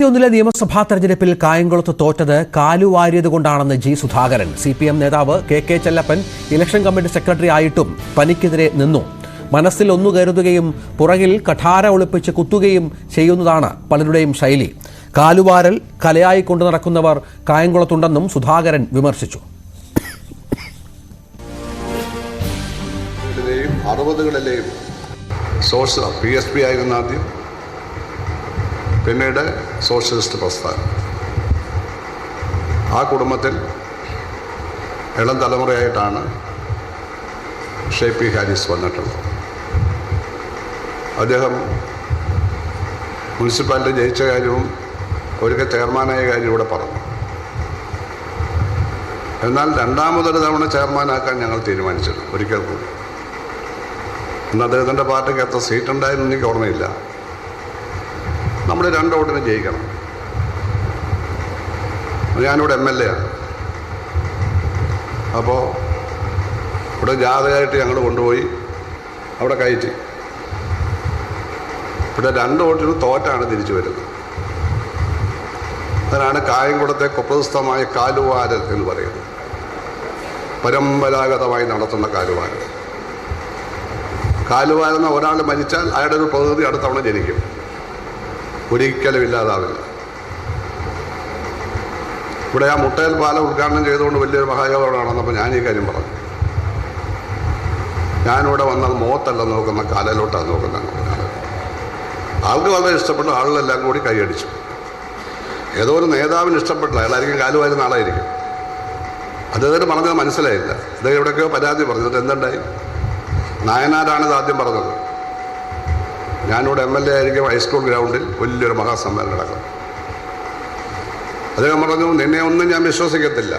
ഒന്നിലെ നിയമസഭാ തെരഞ്ഞെടുപ്പിൽ കായംകുളത്ത് തോറ്റത് കാലുവാരിയതുകൊണ്ടാണെന്ന് ജി സുധാകരൻ. CPM നേതാവ് KK Chellappan election committee secretary ആയിട്ടും തനിക്കെതിരെ നിന്നു. മനസ്സിൽ ഒന്നു കരുതുകയും പുറകിൽ കഠാര ഒളിപ്പിച്ച് കുത്തുകയും ചെയ്യുന്നതാണ് പലരുടെയും ശൈലി. കാലുവാരൽ കലയായി കൊണ്ടു നടക്കുന്നവർ കായംകുളത്തുണ്ടെന്നും സുധാകരൻ വിമർശിച്ചു. 60കളിലെയും സോഴ്സ് PSP ആയിരുന്ന ആദ്യം, പിന്നീട് സോഷ്യലിസ്റ്റ് പ്രസ്ഥാനം. ആ കുടുംബത്തിൽ ഇളം തലമുറയായിട്ടാണ് ഷേപ്പി ഹാരിസ് വന്നിട്ടുള്ളത്. അദ്ദേഹം മുനിസിപ്പാലിറ്റി ജയിച്ച കാര്യവും ഒരിക്കൽ ചെയർമാനായ കാര്യവും ഇവിടെ പറഞ്ഞു. എന്നാൽ രണ്ടാമതൊരു തവണ ചെയർമാനാക്കാൻ ഞങ്ങൾ തീരുമാനിച്ചിരുന്നു ഒരിക്കൽ കൂടി. ഇന്ന് അദ്ദേഹത്തിൻ്റെ പാർട്ടിക്ക് എത്ര സീറ്റ് ഉണ്ടായിരുന്നു എനിക്ക് ഓർമ്മയില്ല. നമ്മൾ 2 വോട്ടിന് ജയിക്കണം. ഞാനിവിടെ MLA ആണ്. അപ്പോൾ ഇവിടെ ജാഥയായിട്ട് ഞങ്ങൾ കൊണ്ടുപോയി അവിടെ കയറ്റി. ഇവിടെ 2 വോട്ടിന് തോറ്റാണ് തിരിച്ചു വരുന്നത്. അതിനാണ് കായംകുളത്തെ കുപ്രസിദ്ധമായ കാലുവാരൽ എന്ന് പറയുന്നത്. പരമ്പരാഗതമായി നടത്തുന്ന കാലുവാരൽ. കാലുവാരെന്ന ഒരാൾ മരിച്ചാൽ അയാളുടെ ഒരു പ്രതിനിധി അടുത്ത തവണ ജനിക്കും. ഒരിക്കലും ഇല്ലാതാവില്ല. ഇവിടെ ആ മുട്ടയിൽ പാലം ഉദ്ഘാടനം ചെയ്തുകൊണ്ട് വലിയൊരു മഹായോഗം നടന്നപ്പോൾ ഞാൻ ഈ കാര്യം പറഞ്ഞു. ഞാനിവിടെ വന്നാൽ മുഖത്തല്ല നോക്കുന്ന കാലയിലോട്ടാണ് നോക്കുന്നത്. ആൾക്ക് വളരെ ഇഷ്ടപ്പെട്ട ആളുകളെല്ലാം കൂടി കൈയടിച്ചു. ഏതോ ഒരു നേതാവിന് ഇഷ്ടപ്പെട്ടില്ല. അയാളായിരിക്കും കാലുവാരുന്ന ആളായിരിക്കും. അദ്ദേഹത്തിന് പറഞ്ഞത് മനസ്സിലായില്ല. അദ്ദേഹം എവിടെയൊക്കെയോ പരാതി പറഞ്ഞത് എന്തുണ്ടായി. നായനാരാണിത് ആദ്യം പറഞ്ഞത്. ഞാനിവിടെ MLA ആയിരിക്കും. ഹൈസ്കൂൾ ഗ്രൗണ്ടിൽ വലിയൊരു മഹാസമ്മേളനം നടക്കും. അദ്ദേഹം പറഞ്ഞു, നിന്നെ ഒന്നും ഞാൻ വിശ്വസിക്കത്തില്ല.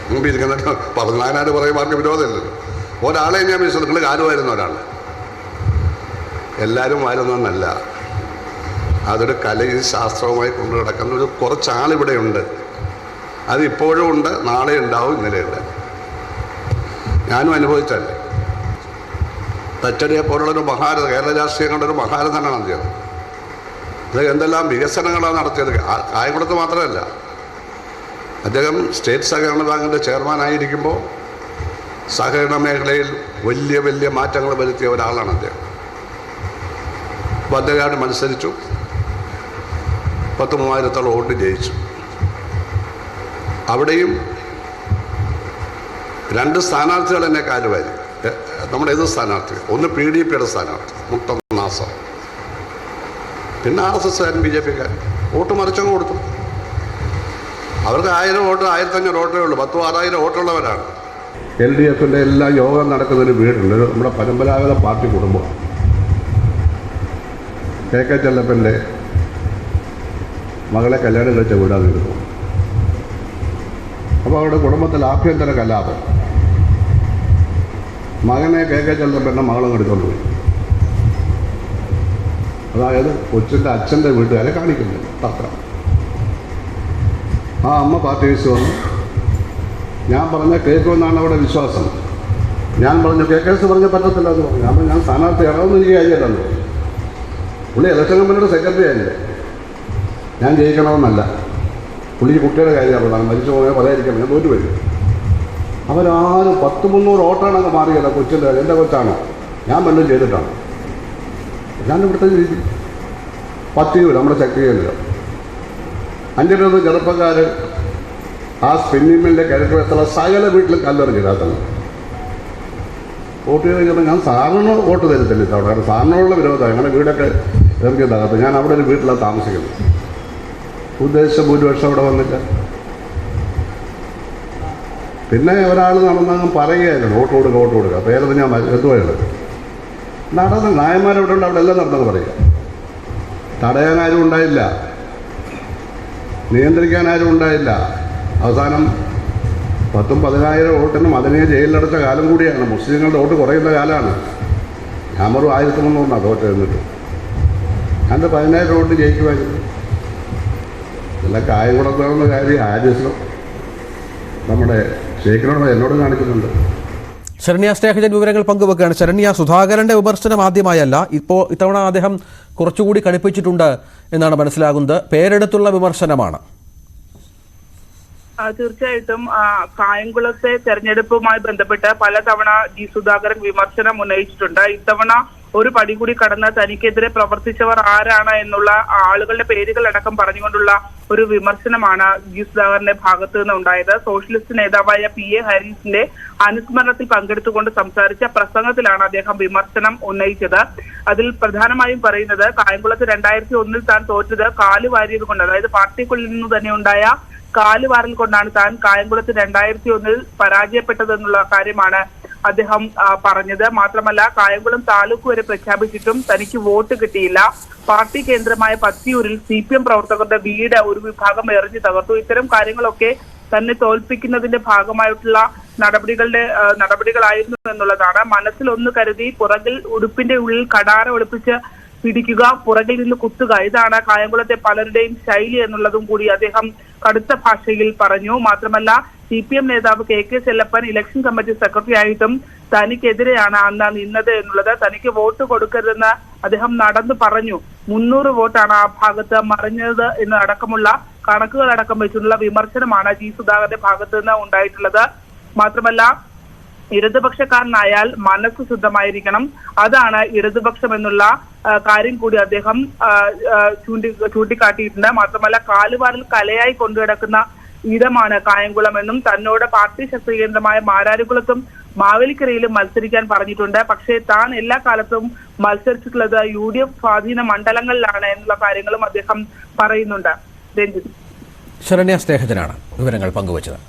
മുമ്പിൽ ഇരിക്കുന്നിട്ട് പറഞ്ഞു. നായനാട് പറയും ആർക്ക് വിരോധമില്ലല്ലോ. ഒരാളെ ഞാൻ വിശ്വസിക്കും. നിങ്ങൾ കാലുവാരുന്ന ഒരാൾ. എല്ലാവരും വാരുന്നതെന്നല്ല. അതൊരു കലയും ശാസ്ത്രവുമായി കൊണ്ടു നടക്കുന്ന ഒരു കുറച്ചാളിവിടെയുണ്ട്. അതിപ്പോഴും ഉണ്ട്, നാളെ ഉണ്ടാവും, ഇന്നലെയുണ്ട്. ഞാനും അനുഭവിച്ചല്ലേ. തച്ചടിയെ പോലുള്ളൊരു കേരള രാഷ്ട്രീയങ്ങളുടെ ഒരു മഹാരഥനാണ് അദ്ദേഹം. അദ്ദേഹം എന്തെല്ലാം വികസനങ്ങളാണ് നടത്തിയത്. കായംകുളത്ത് മാത്രമല്ല, അദ്ദേഹം സ്റ്റേറ്റ് സഹകരണ ബാങ്കിൻ്റെ ചെയർമാനായിരിക്കുമ്പോൾ സഹകരണ മേഖലയിൽ വലിയ വലിയ മാറ്റങ്ങൾ വരുത്തിയ ഒരാളാണ് അദ്ദേഹം. അപ്പോൾ അദ്ദേഹമായിട്ട് മത്സരിച്ചു. 10,000-ഓളം വോട്ട് ജയിച്ചു. അവിടെയും 2 സ്ഥാനാർത്ഥികൾ എന്നെ കാലുവാരി. നമ്മുടെ ഏത് സ്ഥാനാർത്ഥി? ഒന്ന് PDPയുടെ സ്ഥാനാർത്ഥി മുട്ടം നാസർ, പിന്നെ RSSകാരൻ BJPക്കാരൻ. വോട്ട് മറിച്ചങ്ങ് കൊടുത്തു. അവർക്ക് 1000 വോട്ട് 1500 വോട്ടേ ഉള്ളൂ. 10,000-6000 വോട്ടുള്ളവരാണ്. LDFിൻ്റെ എല്ലാ യോഗം നടക്കുന്നൊരു വീടുണ്ട്. നമ്മുടെ പരമ്പരാഗത പാർട്ടി കുടുംബമാണ്. KK ചെല്ലപ്പൻ്റെ മകളെ കല്യാണം കഴിച്ച വീടാണ് ഇരുന്നു. അപ്പോൾ അവരുടെ കുടുംബത്തിൽ ആഭ്യന്തര കലാപം. മകനെ KK ചെല്ലപ്പൻ്റെ മകളും എടുത്തുകൊണ്ട് പോയി. അതായത് കൊച്ചിൻ്റെ അച്ഛൻ്റെ വീട്ടുകാരെ കാണിക്കുന്നു പത്രം. ആ അമ്മ പാർട്ടി വെച്ച് വന്നു. ഞാൻ പറഞ്ഞ കേൾക്കുമെന്നാണ് അവിടെ വിശ്വാസം. ഞാൻ പറഞ്ഞു KK പറഞ്ഞ പറ്റത്തില്ല എന്ന് പറഞ്ഞു. ഞാൻ സ്ഥാനാർത്ഥിയാണെന്ന് എനിക്ക് കാര്യമല്ലോ. പുള്ളി ഇലക്ഷൻ കമ്മിറ്റിയുടെ സെക്രട്ടറി ആയില്ലേ. ഞാൻ ജയിക്കണമെന്നല്ല. പുള്ളിക്ക് കുട്ടിയുടെ കാര്യമാണ്. മരിച്ചു പോയാൽ പറയാതിരിക്കാൻ ഞാൻ തോറ്റു വരും. അവരാരും 100-300 വോട്ടാണ് അങ്ങ് മാറിയല്ല. കൊച്ചിൻ്റെ എൻ്റെ കൊച്ചാണോ? ഞാൻ വല്ലതും ചെയ്തിട്ടാണ്. ഞാൻ ഇവിടുത്തെ രീതി 10 നമ്മുടെ ശക്തിയല്ലോ. 5 ചെറുപ്പക്കാർ ആ സ്പിന്നിംഗ് മില്ലിൻ്റെ കിഴക്ക് വെച്ചുള്ള സകല വീട്ടിലും കല്ലെറിഞ്ഞിടാത്തത് വോട്ട് ചെയ്ത് കഴിഞ്ഞപ്പോൾ ഞാൻ സാറിന് വോട്ട് തരത്തില്ല അവിടെ. കാരണം സാറിനോടുള്ള വിരോധമാണ്. ഞങ്ങളുടെ വീടൊക്കെ എറിഞ്ഞതാകത്ത്. ഞാൻ അവിടെ ഒരു വീട്ടിലാണ് താമസിക്കുന്നത്. ഉദ്ദേശിച്ച ഭൂരിപക്ഷം അവിടെ വന്നില്ല. പിന്നെ ഒരാൾ നടന്നങ്ങ് പറയുകയായിരുന്നു വോട്ട് കൊടുക്കുക. പേരത് ഞാൻ എത്തുകയാണ്. നടന്ന് നായന്മാരവിടെ ഉണ്ട്. അവിടെ എല്ലാം നടന്നെന്ന് പറയുക. തടയാനാരും ഉണ്ടായില്ല, നിയന്ത്രിക്കാനാരും ഉണ്ടായില്ല. അവസാനം 10,000-10,000 വോട്ടിന് മദനിയെ ജയിലിലടച്ച കാലം കൂടിയാണ്. മുസ്ലിങ്ങളുടെ വോട്ട് കുറയുന്ന കാലമാണ്. ഞാൻ ഒരു 1300 തോറ്റ് എന്നിട്ട് അതിൻ്റെ 10,000 വോട്ട് ജയിക്കുമായിരുന്നു. എല്ലാം കായംകുളത്താണെന്ന കാര്യം ഹാരിസിനും നമ്മുടെ ഷേഖിനോട് എന്നോട് കാണിക്കുന്നുണ്ട്. ശരണ്യ സ്നേഹജൻ വിവരങ്ങൾ പങ്കുവെക്കുകയാണ്. ശരണ്യ, സുധാകരന്റെ വിമർശനം ആദ്യമായല്ല, ഇത്തവണ അദ്ദേഹം കുറച്ചുകൂടി കടുപ്പിച്ചിട്ടുണ്ട് എന്നാണ് മനസ്സിലാകുന്നത്. പേരെടുത്തുള്ള വിമർശനമാണ്. തീർച്ചയായിട്ടും കായംകുളത്തെ തെരഞ്ഞെടുപ്പുമായി ബന്ധപ്പെട്ട് പലതവണ ജി സുധാകരൻ വിമർശനം ഉന്നയിച്ചിട്ടുണ്ട്. ഇത്തവണ ഒരു പടി കൂടി കടന്ന് തനിക്കെതിരെ പ്രവർത്തിച്ചവർ ആരാണ് എന്നുള്ള ആളുകളുടെ പേരുകളടക്കം പറഞ്ഞുകൊണ്ടുള്ള ഒരു വിമർശനമാണ് ജി സുധാകരന്റെ ഭാഗത്തു നിന്ന് ഉണ്ടായത്. സോഷ്യലിസ്റ്റ് നേതാവായ PA ഹാരിസിന്റെ അനുസ്മരണത്തിൽ പങ്കെടുത്തുകൊണ്ട് സംസാരിച്ച പ്രസംഗത്തിലാണ് അദ്ദേഹം വിമർശനം ഉന്നയിച്ചത്. അതിൽ പ്രധാനമായും പറയുന്നത് കായംകുളത്ത് 2001 താൻ തോറ്റത് കാലുവാരിയത് കൊണ്ട്, അതായത് പാർട്ടിക്കുള്ളിൽ നിന്ന് തന്നെ ഉണ്ടായ കാലുവാരൽ കൊണ്ടാണ് താൻ കായംകുളത്ത് 2001 പരാജയപ്പെട്ടതെന്നുള്ള കാര്യമാണ് അദ്ദേഹം പറഞ്ഞത്. മാത്രമല്ല, കായംകുളം താലൂക്ക് വരെ പ്രഖ്യാപിച്ചിട്ടും തനിക്ക് വോട്ട് കിട്ടിയില്ല. പാർട്ടി കേന്ദ്രമായ പത്തിയൂരിൽ CPM പ്രവർത്തകരുടെ വീട് ഒരു വിഭാഗം എറിഞ്ഞു തകർത്തു. ഇത്തരം കാര്യങ്ങളൊക്കെ തന്നെ തോൽപ്പിക്കുന്നതിന്റെ ഭാഗമായിട്ടുള്ള നടപടികളായിരുന്നു എന്നുള്ളതാണ്. മനസ്സിലൊന്ന് കരുതി പുറകിൽ ഉടുപ്പിന്റെ ഉള്ളിൽ കടാര ഒളിപ്പിച്ച് പിടിക്കുക, പുറകിൽ നിന്ന് കുത്തുക, ഇതാണ് കായംകുളത്തെ പലരുടെയും ശൈലി എന്നുള്ളതും കൂടി അദ്ദേഹം കടുത്ത ഭാഷയിൽ പറഞ്ഞു. മാത്രമല്ല, CPM നേതാവ് KK Chellappan election committee secretary ആയിട്ടും തനിക്കെതിരെയാണ് അന്ന് നിന്നത് എന്നുള്ളത്. തനിക്ക് വോട്ട് കൊടുക്കരുതെന്ന് അദ്ദേഹം നടന്നു പറഞ്ഞു. 300 വോട്ടാണ് ആ ഭാഗത്ത് മറിഞ്ഞത് എന്ന് അടക്കമുള്ള കണക്കുകളടക്കം വെച്ചിട്ടുള്ള വിമർശനമാണ് ജി സുധാകരന്റെ ഭാഗത്ത് നിന്ന് ഉണ്ടായിട്ടുള്ളത്. മാത്രമല്ല, ഇടതുപക്ഷക്കാരനായാൽ മനസ്സ് ശുദ്ധമായിരിക്കണം, അതാണ് ഇടതുപക്ഷം എന്നുള്ള കാര്യം കൂടി അദ്ദേഹം ചൂണ്ടിക്കാട്ടിയിട്ടുണ്ട്. മാത്രമല്ല, കാലുവാരിൽ കലയായി കൊണ്ടുകിടക്കുന്ന ഇടമാണ് കായംകുളമെന്നും തന്നോട് പാർട്ടി ശക്തി കേന്ദ്രമായ മാരാരിക്കുളത്തും മാവേലിക്കരയിലും മത്സരിക്കാൻ പറഞ്ഞിട്ടുണ്ട്. പക്ഷേ താൻ എല്ലാ കാലത്തും മത്സരിച്ചിട്ടുള്ളത് UDF സ്വാധീന മണ്ഡലങ്ങളിലാണ് എന്നുള്ള കാര്യങ്ങളും അദ്ദേഹം പറയുന്നുണ്ട്. രഞ്ജിത്ത്. ശരണ്യ സ്നേഹജനാണ് വിവരങ്ങൾ പങ്കുവച്ചത്.